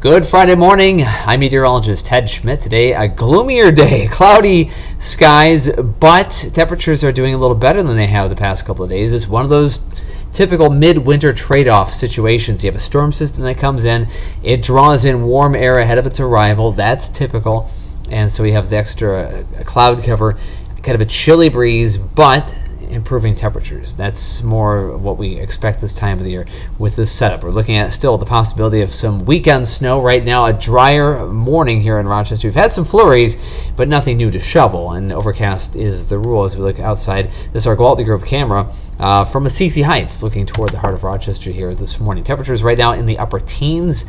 Good Friday morning. I'm Meteorologist Ted Schmidt. Today, a gloomier day, cloudy skies, but temperatures are doing a little better than they have the past couple of days. It's one of those typical midwinter trade-off situations. You have a storm system that comes in, it draws in warm air ahead of its arrival. That's typical, and so we have the extra cloud cover, kind of a chilly breeze, but improving temperatures. That's more what we expect this time of the year with this setup. We're looking at still the possibility of some weekend snow. Right now, a drier morning here in Rochester. We've had some flurries, but nothing new to shovel, and overcast is the rule as we look outside. This is our Gwaltney Group camera from Assisi Heights, looking toward the heart of Rochester here this morning. Temperatures right now in the upper teens.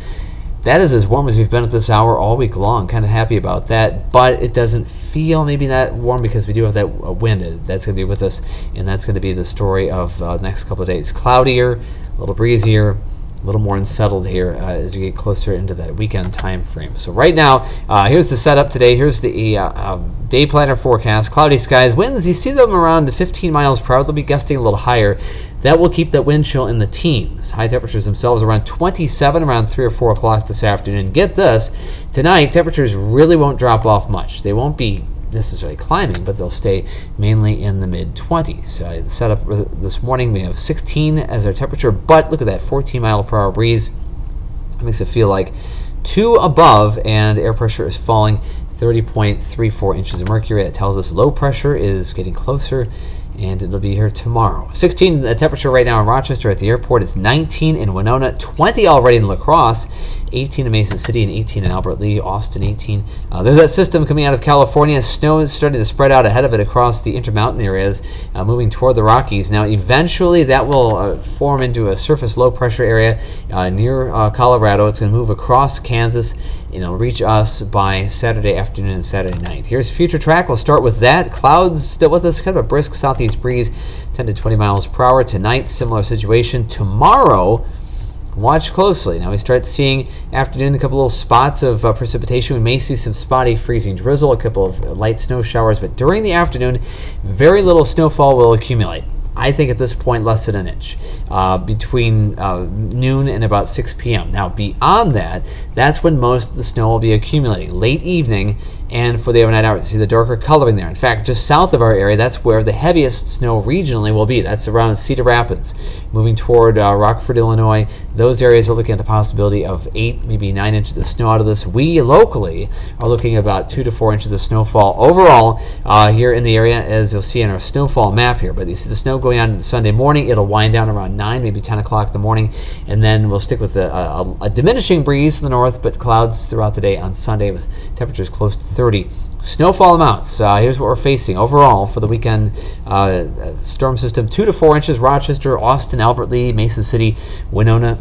That is as warm as we've been at this hour all week long. Kind of happy about that, but it doesn't feel maybe that warm because we do have that wind that's going to be with us, and that's going to be the story of the next couple of days. Cloudier, a little breezier, a little more unsettled here as we get closer into that weekend time frame. So right now, here's the setup today. Here's the day planner forecast. Cloudy skies, winds, you see them around the 15 miles per hour. They'll be gusting a little higher. That will keep that wind chill in the teens. High temperatures themselves around 27 around 3 or 4 o'clock this afternoon. Get this, tonight temperatures really won't drop off much. They won't be necessarily climbing, but they'll stay mainly in the mid-20s. The setup this morning, we have 16 as our temperature, but look at that 14 mile per hour breeze. It makes it feel like 2 above, and air pressure is falling 30.34 inches of mercury. That tells us low pressure is getting closer, and it'll be here tomorrow. 16 the temperature right now in Rochester at the airport. It's 19 in Winona, 20 already in La Crosse, 18 in Mason City, and 18 in Albert Lea, Austin 18. There's that system coming out of California. Snow is starting to spread out ahead of it across the intermountain areas, moving toward the Rockies. Now, eventually, that will form into a surface low pressure area near Colorado. It's going to move across Kansas, and it'll reach us by Saturday afternoon and Saturday night. Here's future track. We'll start with that. Clouds still with us, kind of a brisk southeast breeze, 10 to 20 miles per hour. Tonight, similar situation. Tomorrow, watch closely. Now we start seeing afternoon a couple little spots of precipitation. We may see some spotty freezing drizzle, a couple of light snow showers, but during the afternoon, very little snowfall will accumulate. I think at this point less than an inch between noon and about 6 p.m. Now beyond that, that's when most of the snow will be accumulating, late evening and for the overnight hours. You see the darker coloring there. In fact, just south of our area, that's where the heaviest snow regionally will be. That's around Cedar Rapids, moving toward Rockford, Illinois. Those areas are looking at the possibility of 8, maybe 9 inches of snow out of this. We locally are looking at about 2 to 4 inches of snowfall overall here in the area, as you'll see in our snowfall map here. But you see the snow going on Sunday morning. It'll wind down around 9, maybe 10 o'clock in the morning, and then we'll stick with a diminishing breeze to the north, but clouds throughout the day on Sunday with temperatures close to 30. Snowfall amounts, here's what we're facing overall for the weekend. Storm system 2 to 4 inches, Rochester, Austin, Albert Lea, Mason City, Winona.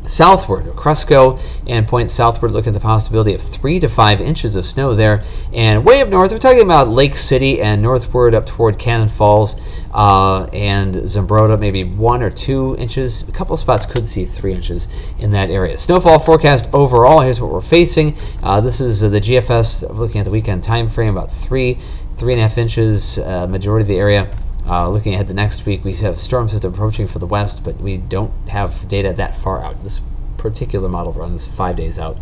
Southward, Cresco and points southward, looking at the possibility of 3 to 5 inches of snow there. And way up north, we're talking about Lake City and northward up toward Cannon Falls and Zumbrota, maybe 1 or 2 inches. A couple of spots could see 3 inches in that area. Snowfall forecast overall, here's what we're facing. This is the GFS looking at the weekend time frame, about 3.5 inches, majority of the area. Looking ahead to next week, we have storm system approaching for the west, but we don't have data that far out. This particular model runs 5 days out,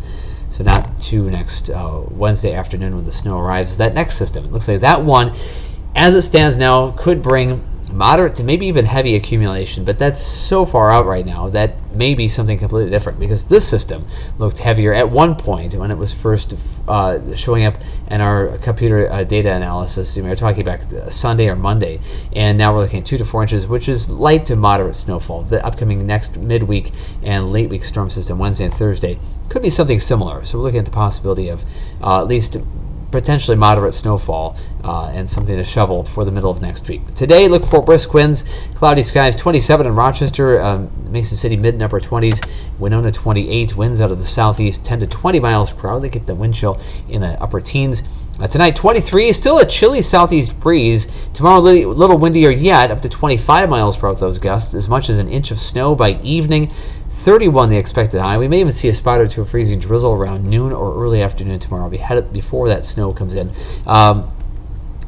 so not to next Wednesday afternoon when the snow arrives. That next system, it looks like that one, as it stands now, could bring moderate to maybe even heavy accumulation, but that's so far out right now that may be something completely different, because this system looked heavier at one point when it was first showing up in our computer data analysis. We were talking about Sunday or Monday, and now we're looking at 2 to 4 inches, which is light to moderate snowfall. The upcoming next midweek and late week storm system, Wednesday and Thursday, could be something similar. So we're looking at the possibility of at least potentially moderate snowfall and something to shovel for the middle of next week. Today, look for brisk winds, cloudy skies, 27 in Rochester, Mason City mid and upper 20s, Winona 28, winds out of the southeast 10 to 20 miles per hour. They keep the wind chill in the upper teens. Tonight, 23, still a chilly southeast breeze. Tomorrow, a little windier yet, up to 25 miles per hour with those gusts, as much as an inch of snow by evening. 31 the expected high. We may even see a spot or two of freezing drizzle around noon or early afternoon tomorrow. We'll be headed before that snow comes in.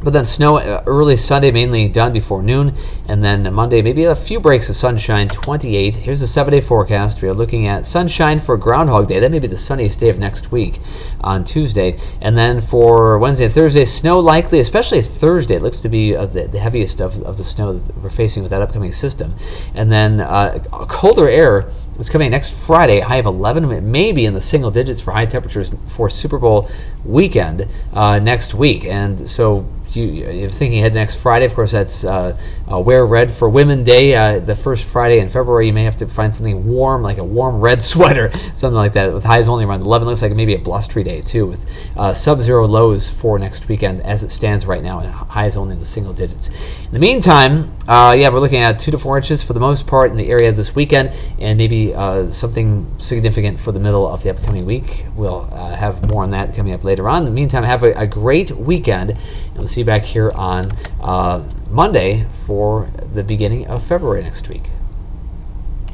But then snow early Sunday, mainly done before noon. And then Monday, maybe a few breaks of sunshine, 28. Here's the 7-day forecast. We are looking at sunshine for Groundhog Day. That may be the sunniest day of next week on Tuesday. And then for Wednesday and Thursday, snow likely, especially Thursday. It looks to be the heaviest of the snow that we're facing with that upcoming system. And then colder air is coming next Friday, high of 11, maybe in the single digits for high temperatures for Super Bowl weekend next week. And so you're thinking ahead to next Friday. Of course, that's Wear Red for Women Day. The first Friday in February, you may have to find something warm, like a warm red sweater, something like that, with highs only around 11. Looks like maybe a blustery day, too, with sub-zero lows for next weekend as it stands right now, and highs only in the single digits. In the meantime, we're looking at 2 to 4 inches for the most part in the area this weekend, and maybe something significant for the middle of the upcoming week. We'll have more on that coming up later on. In the meantime, have a great weekend, and we'll see you back here on Monday for the beginning of February next week.